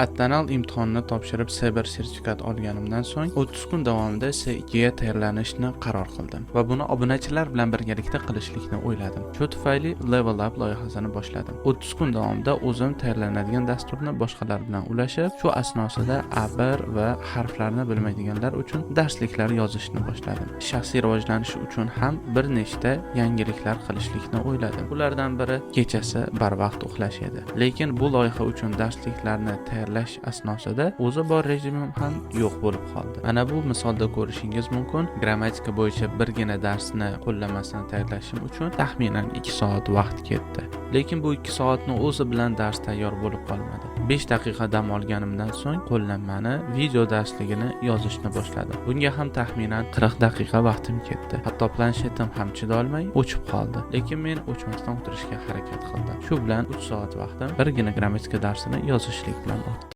Attanal imtihonini topshirib Cyber sertifikat olganimdan so'ng 30 kun davomida C2 ga tayyorlanishni qaror qildim va buni obunachilar bilan birgalikda qilishlikni o'yladim. Shu tufayli Level Up loyihasini boshladim. 30 kun davomida o'zim tayyorlanadigan dasturni boshqalar bilan ulashib, shu asnosida A1 va harflarni bilmaydiganlar uchun darsliklar yozishni boshladim. Shaxsiy rivojlanish uchun ham bir nechta yangiliklar qilishlikni o'yladim. Ulardan biri kechasi barvaqt uxlash edi. Lekin bu loyiha uchun darsliklarni tayyorlash asnosida o'zi bor rejimim ham yo'q bo'lib qoldi. Mana bu misolda ko'rishingiz mumkin. Grammatika bo'yicha birgina darsni qo'llamasini tayyorlashim uchun taxminan 2 soat vaqt ketdi. Lekin bu 2 soatni o'zi bilan dars tayyor bo'lib qolmadi. 5 daqiqa dam olganimdan so'ng qo'llanmani video darsligini yozishni boshladim. Bunga ham taxminan 40 daqiqa vaqtim ketdi. Hatto planshetim ham chidolmay o'chib qoldi. Lekin men o'chmasdan o'tirishga harakat qildim. Shu bilan 3 soat vaqtim birgina grammatika darsini yozishlik bilan o'tdi.